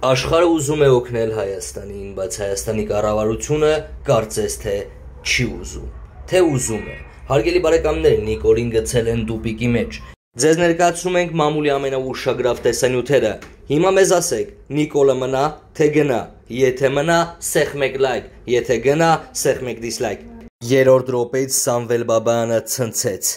Աշխարհը ուզում է օգնել Հայաստանին, բայց Հայաստանի կառավարությունը կարծես թե չի ուզում, թե ուզում է։ Հարգելի բարեկամներ, Նիկոլին գցել են տուպիկի մեջ։ Ձեզ ներկայացնում ենք մամուլի ամենաուշագրավ տեսանյութերը։ Հիմա մեզ ասեք, Նիկոլը մնա, թե գնա։ Եթե մնա, սեղմեք լայք, եթե գնա, սեղմեք դիսլայք։ Երրորդ րոպեից Սամվել Բաբայանը ցնցեց։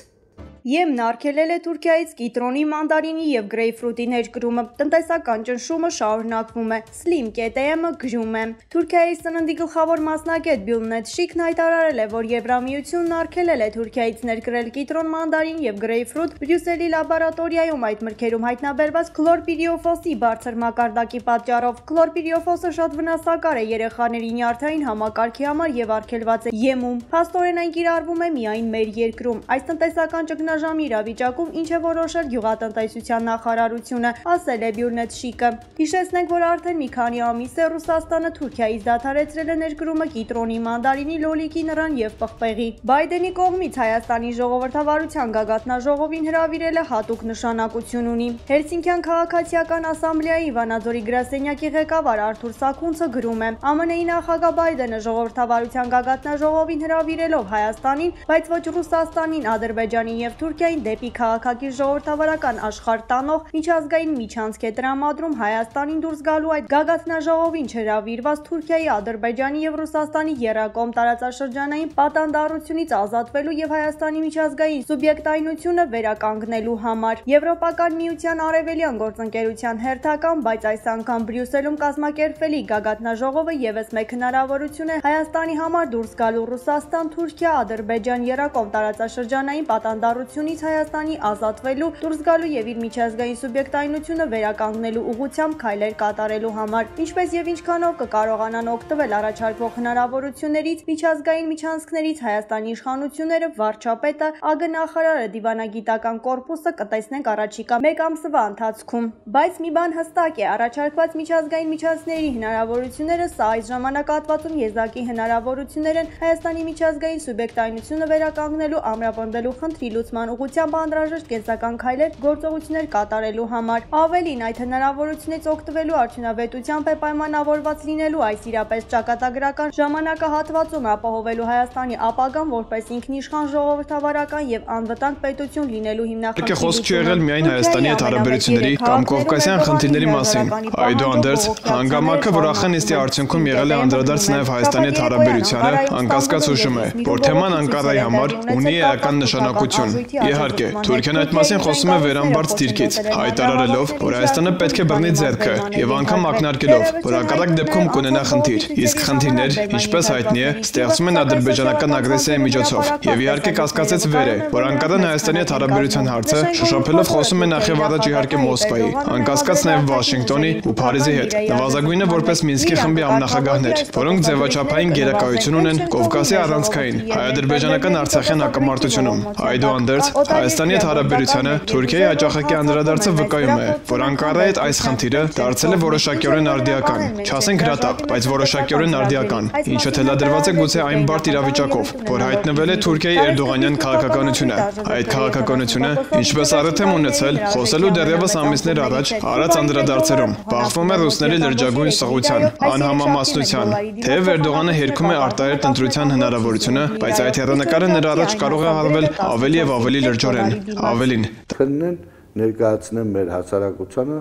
Եմն արգելել է Թուրքիայից կիտրոնի, մանդարինի եւ գրեյփֆրուտի ներկրումը, տնտեսական ճնշումը շարունակվում է։ Slim KTM-ը գրում է. Թուրքիայի սննդի գլխավոր մասնագետ Բյուլնետ Շիկն հայտարարել է, որ Եվրամիությունն արգելել է Թուրքիայից ներկրել կիտրոն, մանդարին եւ գրեյփֆրուտ Բրյուսելի լաբորատորիայում այդ մրգերում հայտնաբերված քլորպիրիոֆոսի բարձր մակարդակի պատճառով։ Քլորպիրիոֆոսը շատ վնասակար է երեխաների նյարդային համակարգի համար եւ արգելված է Եմում։ Փաստորեն այն կիրառվում է միայն մեր երկրում։ Այս տնտեսական ճգնաժամի իրավիճակում ինչ է որոշել գյուղատնտեսության նախարարությունը, ասել է Բյուլնետ Շիկը։ Հիշեցնենք, որ արդեն մի քանի ամիս է Ռուսաստանը Թուրքիայից դադարեցրել է ներկրումը կիտրոնի, մանդարինի, լոլիկի, նռան եւ պղպեղի։ Բայդենի կողմից Հայաստանի ժողովրդավարության գագաթնաժողովին հրավիրել է հատուկ նշանակություն ունի։ Հելսինկյան քաղաքացիական ասամբլեայի Վանաձորի գրասենյակի ղեկավար Արթուր Սաքունցը գրում է. ԱՄՆ-ի նախագահ Բայդենը ժողովրդավարության գագաթնաժողովին հրավիրելով Հայաստանին, բայց ոչ Ռուսաստանին, Ադրբեջանին եւ Թուրքիային դեպի քաղաքակիրթ ժողովրդավարական աշխարհ տանող միջազգային միջանցք է տրամադրում Հայաստանին դուրս գալու այդ գագաթնաժողովին չհրավիրված Թուրքիայի, Ադրբեջանի եւ Ռուսաստանի եռակողմ տարածաշրջանային պատանդառությունից ազատվելու եւ Հայաստանի միջազգային սուբյեկտայնությունը վերականգնելու համար։ Եվրոպական միության արևելյան գործընկերության հերթական, բայց այս անգամ Բրյուսելում կազմակերպվելի գագաթնաժողովը եւս մեկ հնարավորություն է Հայաստանի համար դուրս գալու Ռուսաստան, Թուրքիա, Ադրբեջան եռակողմ տարածաշրջանային պատանդառությունից Հայաստանի ազատվելու, դուրս գալու եւ իր միջազգային սուբյեկտայնությունը վերականգնելու ուղղությամբ քայլեր կատարելու համար, ինչպես եւ ինչքանով կկարողանան օգտվել առաջարկվող հնարավորություններից, միջազգային միջանցքներից Հայաստանի իշխանությունները, վարչապետը, ԱԳ նախարարը, դիվանագիտական կորպուսը կտեսնենք առաջիկա մեկ ամսվա ընթացքում։ Բայց մի բան հստակ է, առաջարկված միջազգային միջանցքների հնարավորությունները սա այս ժամանակահատվածում եզակի հնարավորություններ են Հայաստանի միջազգային սուբյեկտայնությունը վերականգնելու, ամրապնդելու խնդրի լուծման ուղղությամբ անհրաժեշտ կենսական քայլեր, գործողություններ կատարելու համար։ Ավելին, այդ հնարավորությունից օգտվելու արդյունավետությամբ է պայմանավորված լինելու այս իրապես ճակատագրական ժամանակահատվածում ապահովելու Հայաստանի ապագան որպես ինքնիշխան ժողովրդավարական եւ անվտանգ պետություն լինելու հիմնախնդիրը։ Խոսք չի եղել միայն Հայաստանի հետ հարաբերությունների կամ կովկասյան խնդիրների մասին։ Այդուհանդերձ, հանգամանքը, որ ախնեստի արդյունքում եղել է անդրադարձ նաեւ Հայաստանի հետ հարաբերությանը, անկասկած հուշում է, որ թեման Անկարայի համար ունի էական նշանակություն։ Իհարկե, Թուրքիան այդ մասին խոսում է վերամբարձ դիրքից, հայտարարելով, որ Հայաստանը պետք է բռնի ձեռքը եւ անգամ ակնարկելով, որ հակառակ դեպքում կունենա խնդիր։ Իսկ խնդիրներ, ինչպես հայտնի է, ստեղծում են ադրբեջանական ագրեսիայի միջոցով։ Եվ իհարկե կասկածեց վեր է, որ Անկարան Հայաստանի հետ հարաբերության հարցը շոշափելով խոսում է նախ եւ առաջ իհարկե Մոսկվայի, անկասկած նաեւ Վաշինգտոնի ու Փարիզի հետ, նվազագույնը որպես Մինսկի խմբի համնախագահներ, որոնք ձևաչափային գերակայություն ունեն Կովկասի առանցքային հայ-ադրբեջանական Արցախյան հակամարտությունում։ Այդուհանդերձ, Հայաստանի հետ հարաբերությանը Թուրքիայի հաճախակի անդրադարձը վկայում է, որ Անկարայի հետ այս խնդիրը դարձել է որոշակիորեն արդիական, չասենք հրատապ, բայց որոշակիորեն արդիական, ինչը թելադրված է գուցե այն բարդ իրավիճակով, որ հայտնվել է Թուրքիայի Էրդողանյան քաղաքականությունը։ Այդ քաղաքականությունը, ինչպես առիթ եմ ունեցել, խոսելու դեռևս ամիսներ առաջ արած անդրադարձերում, բախվում է ռուսների լրջագույն սղության, անհամամասնության, թեև Էրդողանը հերքում է արտահերթ ընտրության հնարավորությունը, բայց այդ հեռանկարը նրա առաջ կարող է հարվել ավելի եւ ավելի լրջորեն, ավելին։ Քննեն ներկայացնեն մեր հասարակությանը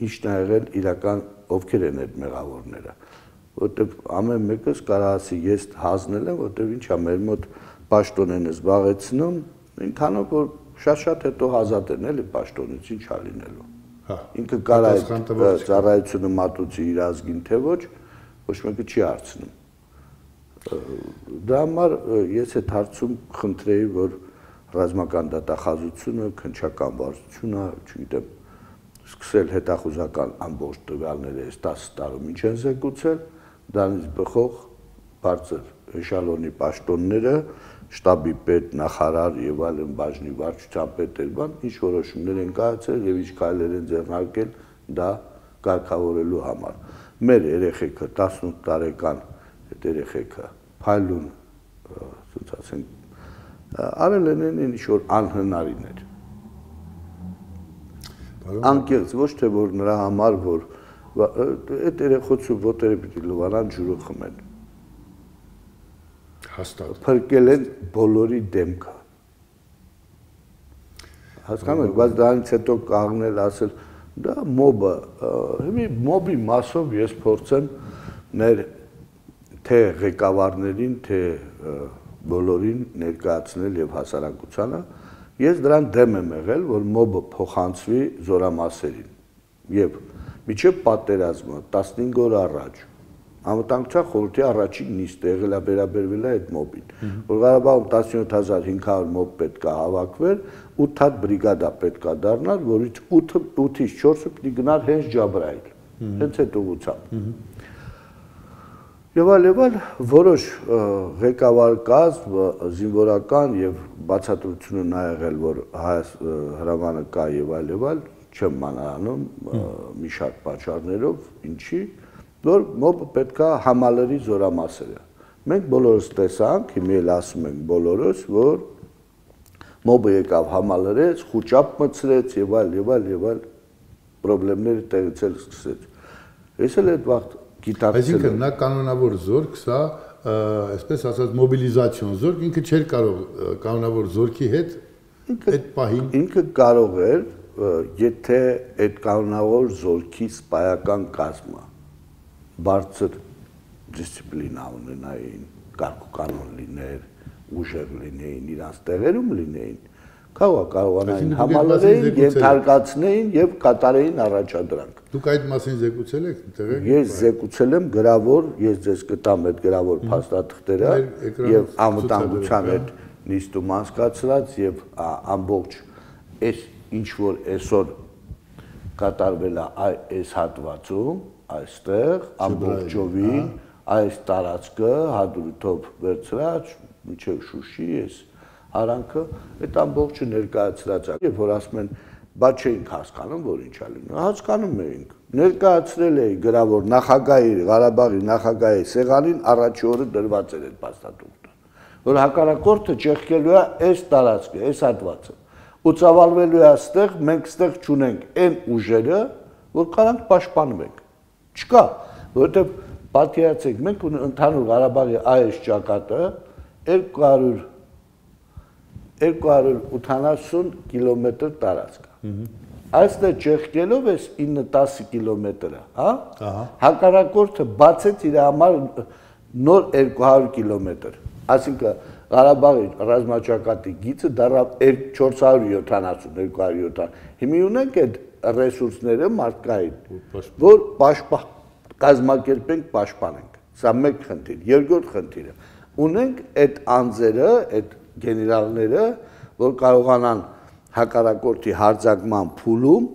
ինչն է եղել իրական ովքեր են այդ մեղավորները, որտեղ ամեն մեկս կարող ասի ես հանձնել եմ, որտեղ ինչա մեր մոտ պաշտոն են զբաղեցնում, ինքանով որ շատ հետո ազատ են էլի պաշտոնից ինչ ա լինելու։ Ինքը կարող է ծառայությունը մատուցի իր ազգին թե ոչ մեկը չի հարցնում։ Դա համար ես այդ հարցում խնդրեի, որ ռազմական դատախազությունը, քննչական վարչությունը, չգիտեմ, սկսել հետախուզական ամբողջ տվյալները այս 10 տարում ինչ են զեկուցել, դրանից բխող բարձր էշալոնի պաշտոնները, շտաբի պետ, նախարար եւ այլն բաժնի վարչության պետեր բան, ինչ որոշումներ են կայացել եւ ինչ քայլեր են ձեռնարկել դա կարգավորելու համար։ Մեր երեխեքը 18 տարեկան այդ երեխեքը փայլուն, ասենք, արել են ինչ որ անհնարին էր։ Անկեղծ ոչ թե որ նրա համար որ Այդ երեխոցու ոտերը պիտի լվանան ջուրը խմեն։ Հաստատ։ Փրկել են բոլորի դեմքը։ Հասկանում եք, բայց դրանից հետո կանգնել ասել, դա մոբը, հիմի մոբի մասով ես փորձեմ ներ թե ղեկավարներին, թե բոլորին ներկայացնել եւ հասարակությանը, ես դրան դեմ եմ եղել, որ մոբը փոխանցվի զորամասերին եւ միջև պատերազմը 15 օր առաջ Անվտանգության խորհրդի առաջին նիստը եղել է վերաբերվել այդ մոբին, որ Ղարաբաղում 17500 մոբ պետք է հավաքվեր, 8 հատ բրիգադա պետք է դառնար, որից 8-ից 4-ը պիտի գնար հենց Ջաբրայիլ, հենց այդ ուղղությամբ։ Եվ այլ որոշ ղեկավար կազմ, զինվորական եւ բացատրությունը նա եղել, որ հրամանը կա եւ այլ, չեմ մանրանում մի շարք պատճառներով, ինչի որ մոբը պետք է համալրի զորամասերը։ Մենք բոլորս տեսանք, հիմա էլ ասում ենք բոլորս, որ մոբը եկավ համալրեց, խուճապ մտցրեց եւ այլ խնդիրները տեղից էլ սկսեց։ Ես էլ այդ վաղ գիտակցել։ Այսինքն նա կանոնավոր զորք, սա այսպես ասած մոբիլիզացիոն զորք, ինքը չէր կարող կանոնավոր զորքի հետ այդ պահին ինքը կարող էր, եթե այդ կանոնավոր զորքի սպայական կազմը բարձր դիսցիպլինա ունենային, կարգուկանոն լիներ, ուժեղ լինեին, իրանց տեղերում լինեին, կարողանային համալրեին, ենթարկացնեին եւ կատարեին առաջադրանք։ Դուք այդ մասին զեկուցել եք տեղեր։ Ես զեկուցել եմ գրավոր, ես ձեզ կտամ այդ գրավոր փաստաթղթերը եւ անվտանգության այդ նիստում անցկացրած եւ ամբողջ այս ինչ որ այսօր կատարվել է այս հատվածում, այստեղ ամբողջովին այս տարածքը հադրութով վերցրած մինչև Շուշի այս արանքը այդ ամբողջը ներկայացրած է եւ որ ասում են բա չէինք հասկանում որ ինչա լինում հասկանում էինք ներկայացրել էի գրավոր նախագահի Ղարաբաղի նախագահի սեղանին առաջի օրը դրված էր այդ փաստաթուղթը որ հակառակորդը ճեղքելու է այս տարածքը այս հատվածը ու ծավալվելու է այստեղ մենք այստեղ չունենք այն ուժերը որ կարանք պաշտպանվենք չկա, որովհետև պատկերացեք, մենք ընդհանուր Ղարաբաղի այս ճակատը 280 կիլոմետր տարածք է։ Այստեղ ճեղքելով էս 9-10 կիլոմետրը, հա? Հակառակորդը բացեց իր համար նոր 200 կիլոմետր։ Այսինքն Ղարաբաղի ռազմաճակատի գիծը դառավ 470-270։ Հիմա ունենք այդ ռեսուրսները մարդկային, որ կազմակերպենք, պաշտպանենք։ Սա մեկ խնդիր, երկրորդ խնդիրը։ Ունենք այդ անձերը, այդ գեներալները, որ կարողանան հակառակորդի հարձակման փուլում,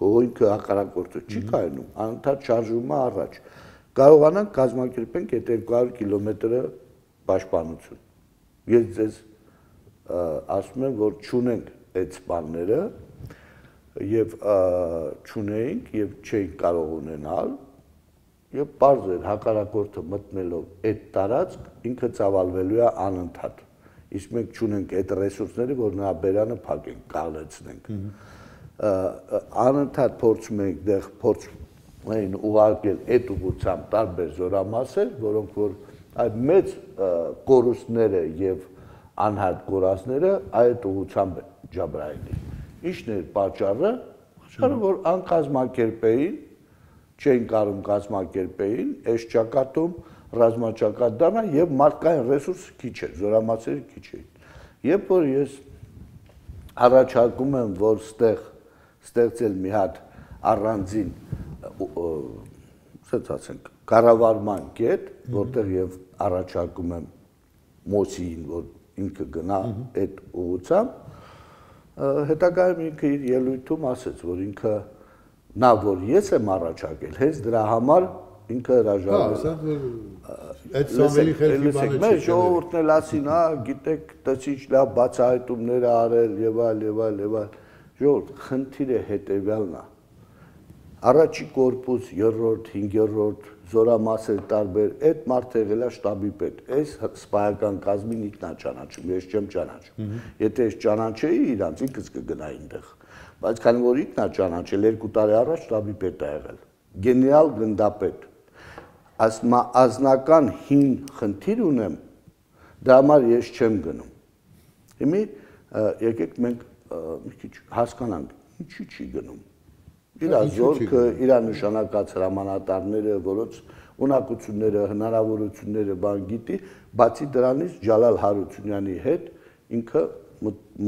ինքը հակառակորդը չի կայանում, անընդհատ շարժվում է առաջ։ Կարողանան կազմակերպենք այդ 200 կիլոմետրը պաշտպանություն։ Ես ձեզ ասում եմ, որ չունենք այդ սպանները եւ չունեինք եւ չէինք կարող ունենալ եւ պարզ էր հակառակորդը մտնելով այդ տարածք ինքը ծավալվելու է անընդհատ իսկ մենք չունենք այդ ռեսուրսները որ նրա բերանը փակենք կալեցնենք անընդհատ փորձում ենք դեղ փորձում ուղարկել այդ ուղղությամբ տարբեր զորամասեր որոնք որ այդ մեծ կորուստները եւ անհատ կորածները այդ ուղղությամբ Ջաբրայիլի Ինչն էր պատճառը, որ անկազմակերպեին, չէին կարող կազմակերպեին, այս ճակատում ռազմաճակատ դառնա եւ մարդկային ռեսուրսը քիչ էր, զորամասերը քիչ էին։ Երբ որ ես առաջարկում եմ, որ ստեղծել մի հատ առանձին, ասած ասենք, կառավարման կետ, որտեղ եւ առաջարկում եմ Մոսիին, որ ինքը գնա այդ ուղղությամբ հետագայում ինքը իր ելույթում ասեց, որ ինքը նա որ ես եմ առաջարկել, հենց դրա համար ինքը հրաժարվել է։ Այդ Սամվելի խելքի բանը չի։ Մեր ժողովուրդն էլ ասին, հա, գիտեք, տեցիչ լավ բացահայտումներ արել եւ այլ։ Ժողովուրդ, խնդիրը հետեւյալն է։ Առաջի կորպուս, 3-րդ, 5-րդ զորամասեր տարբեր, այդ մարդը եղել է շտաբի պետ։ Այս սպայական կազմին ինքն է ճանաչում, ես չեմ ճանաչում։ Եթե ես ճանաչեի իրանց ինքս կգնայի այնտեղ։ Բայց քանի որ ինքն է ճանաչել 2 տարի առաջ շտաբի պետ է եղել։ գեներալ գնդապետ ազնական հին խնդիր ունեմ, դրա համար ես չեմ գնում։ Հիմա եկեք մենք մի քիչ հասկանանք, ինչի չի գնում։ Իր զորքը, իր նշանակած հրամանատարները, որոնց ունակությունները, հնարավորությունները բան գիտի, բացի դրանից Ջալալ Հարությունյանի հետ ինքը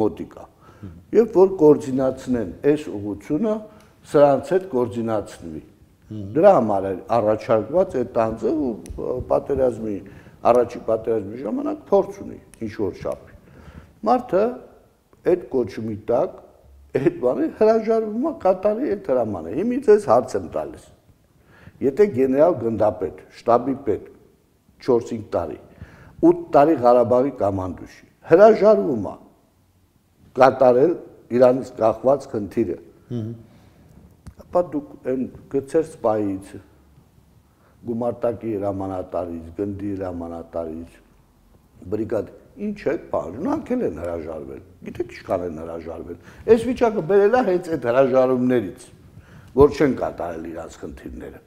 մոտիկ է։ Եվ որ կոորդինացնեն այս ուղղությունը, սրանց հետ կոորդինացնվի։ Դրա համար առաջարկված այդ տանձը ու պատերազմի առաջի պատերազմի ժամանակ փորձ ունի ինչ որ չափի։ Մարդը այդ կոչումի տակ այդ բանը հրաժարվում է կատարի այդ հրամանը։ Հիմա ես հարց եմ տալիս։ Եթե գեներալ գնդապետ, շտաբի պետ 4-5 տարի, 8 տարի Ղարաբաղի կամանդուշի հրաժարվում է կատարել Իրանից կախված խնդիրը, ապա դուք այն գծեր սպայից, գումարտակի հրամանատարից, գնդի հրամանատարից, բրիգադ, ինչ եք պարունակել են հրաժարվել, գիտեք ինչքան են հրաժարվել, այս վիճակը բերել է հենց այդ հրաժարումներից, որ չեն կատարել իրանց խնդիրները։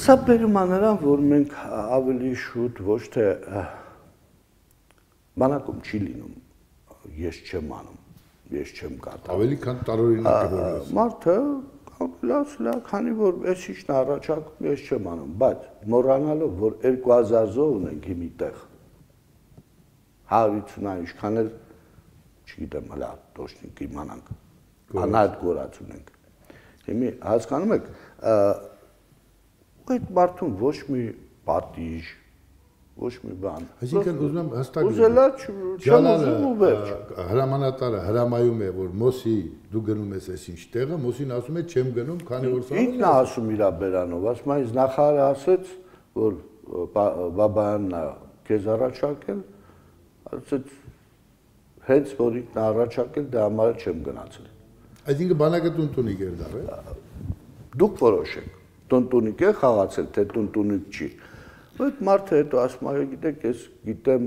Սա բերում է նրան, որ մենք ավելի շուտ ոչ թե բանակում չի լինում, ես չեմ անում, ես չեմ կատարում։ Ավելի քան տարօրինակ է որ մարդը լավ, քանի որ այս ինչն առաջարկում ես չեմ անում, բայց մոռանալով, որ 2000 զոհ ունենք հիմի տեղ, 150 ինչքան էլ, չգիտեմ, հլա տոշնիկ իմանանք, անհատ գորած ունենք։ Հիմի հասկանում եք, այդ մարդուն ոչ մի պատիժ, ոչ մի բան։ Այսինքն ուզում եմ հստակ ուզելա չեմ ուզում ու վերջ։ Հրամանատարը հրամայում է, որ Մոսի դու գնում ես այսինչ տեղը, Մոսին ասում է չեմ գնում, քանի որ սա ինքն է ասում իր բերանով, ասում է ինձ նախարարը ասեց, որ Բաբայանն է քեզ առաջարկել, ասեց հենց որ ինքն է առաջարկել, դրա համար չեմ գնացել։ Այսինքն բանակը տունտունիկ էր դա, է։ Դուք որոշեք, տունտունիկ է խաղացել, թե տունտունիկ չի։ Այդ մարդը հետո ասում է, գիտեք, ես գիտեմ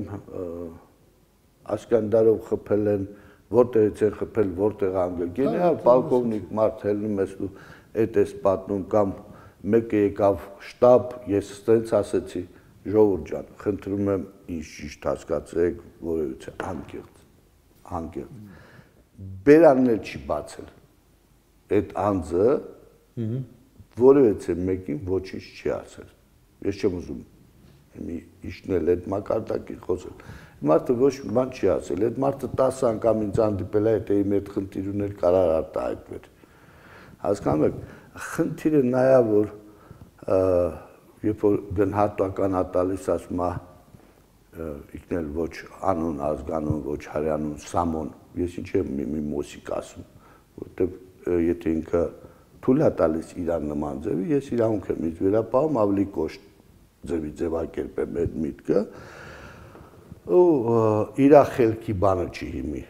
Ասկանդարով խփել են, որտեղից են խփել, որտեղ անգել։ Գեներալ պոլկովնիկ մարդ ելնում ես ու այդ ես պատնում կամ մեկը եկավ շտաբ, ես ստենց ասեցի, ժողովուրդ ջան, խնդրում եմ ինձ ճիշտ հասկացեք, որևիցե անկեղծ։ Բերանն էլ չի բացել։ Այդ անձը որևիցե մեկին ոչինչ չի ասել։ Ես չեմ ուզում իշնել այդ մակարդակի խոսել։ Մարդը ոչ մի բան չի ասել, այդ մարդը 10 անգամ ինձ հանդիպել է, եթե իմ այդ խնդիր ուներ կարար արտահայտվեր։ Հասկանում եք, խնդիրը նա է, որ երբ որ գնահատական տալիս ասում է ինքնել ոչ անուն, ազգանուն, ոչ հարյանուն, սամոն, ես ինչ եմ մի մոսիկ ասում, որտեղ եթե ինքը թույլ է տալիս իրան նման ձևի, ես իրանք եմ ինձ վերապահում ավելի կոշտ ձևի ձևակերպեմ այդ միտքը ու իրա խելքի բանը չի հիմի։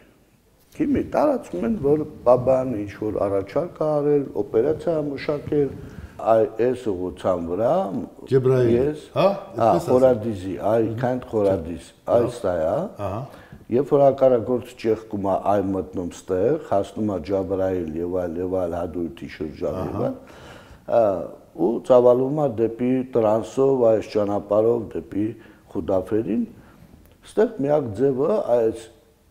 Հիմի տարածում են, որ Բաբայանը ինչ-որ առաջարկ է արել, օպերացիա մշակել, այս ուղղության վրա ես, խորադիզի, քանդ խորադիզ, այս տա է, երբ որ հակառակորդը ճեղքում է այ մտնում ստեղ, հասնում է Ջաբրայիլ եւ այլ հադույթի շրջան եւ այլ, ու ծավալվում է դեպի տրանսով, այս ճանապարհով դեպի Խուդաֆերին, ստեղ միակ ձևը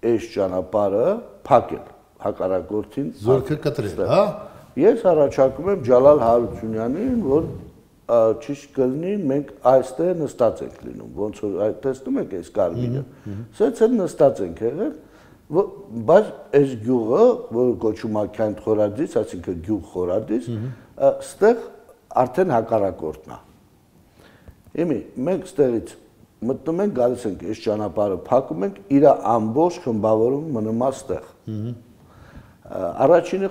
այս ճանապարհը փակել, հակառակորդին զորքը կտրել, հա։ Ես առաջարկում եմ Ջալալ Հարությունյանին, որ ճիշտ կլինի մենք այստեղ նստած ենք լինում, ոնց որ տեսնում եք այս կարմիրը, սենց էլ նստած ենք եղել, բայց այս գյուղը, որ կոչում է Քանդ Խորադիս, այսինքն գյուղ Խորադիս, ստեղ արդեն հակառակորդն է։ Իմի մենք ստեղից մտնում ենք, գալիս ենք այս ճանապարհը փակում ենք, իր ամբողջ խմբավորումը մնում է ստեղ։ Առաջինը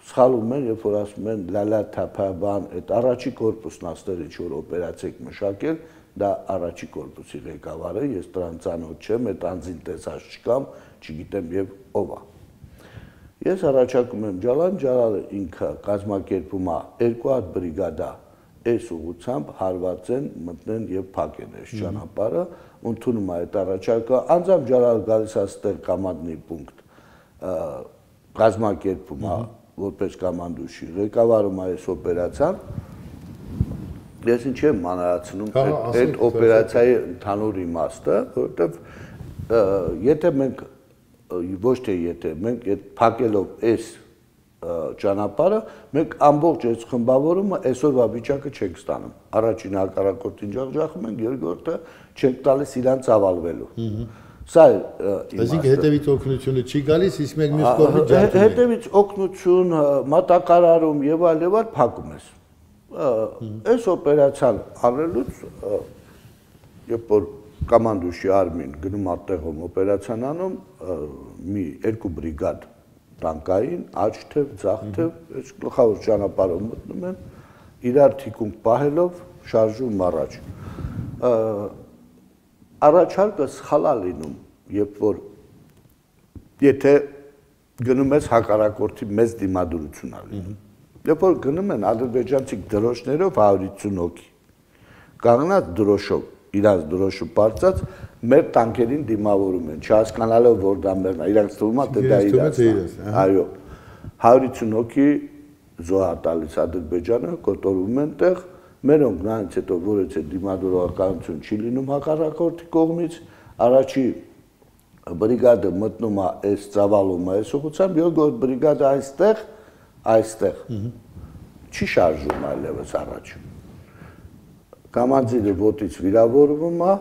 սխալում են, երբ որ ասում են լալա թափաբան, այդ առաջի կորպուսն աստեղ ինչ-որ օպերացիա եք մշակել, դա առաջի կորպուսի ղեկավարը, ես դրան ծանոթ չեմ, այդ անձին տեսած չկամ, չգիտեմ եւ ով է։ Ես առաջարկում եմ Ջալալը ինքը կազմակերպում է 2 հատ բրիգադա այս ուղղությամբ հարվածեն, մտնեն եւ փակեն այս ճանապարհը, ընդունում է այդ առաջարկը, անձամբ Ջալալը գալիս է այստեղ կամանդնի պունկտ կազմակերպում է որպես կոմանդուշի, ղեկավարում այս օպերացիան, ես ինչ եմ մանրացնում այդ օպերացիայի ընդհանուր իմաստը, որովհետև եթե մենք ոչ թե եթե մենք այդ փակելով այս ճանապարհը, մենք ամբողջ այս խմբավորումը այսօրվա վիճակը չենք ստանում։ Առաջին հակառակորդին ջախջախում ենք, երկրորդը չենք տալիս իրան ծավալվելու։ Սա է իմաստը։ Այսինքն հետևից օգնությունը չի գալիս, իսկ մենք մյուս կողմից ջարդում ենք։ Հետևից օգնություն, մատակարարում եւ այլ փակում ես։ Այս օպերացիան անելուց երբ որ կոմանդուշի արմին գնում ատեղում օպերացիան անում, մի երկու բրիգադ տանկային, աջ թև, ձախ թև, այս գլխավոր ճանապարհով մտնում են, իրար թիկունք պահելով շարժում առաջ։ Առաջարկը սխալ է լինում, երբ որ եթե գնում ես հակառակորդի մեծ դիմադրություն ա լինում։ Երբ որ գնում են ադրբեջանցի դրոշներով 150 հոգի, կանգնած դրոշով, իրանց դրոշը պարծած, մեր տանկերին դիմավորում են, չհասկանալով որ դա մերն է, իրանց թվում է թե դա իրաց։ Այո, 150 հոգի զոհ տալիս Ադրբեջանը, կոտորվում են տեղ, մերոնք նրանց հետո որից է դիմադրողականություն չի լինում հակառակորդի կողմից, առաջի բրիգադը մտնում է այս ծավալումը այս ուղղությամբ, երկրորդ բրիգադը այստեղ չի շարժում այլևս առաջ։ Կամանդիրը ոտից վիրավորվում է,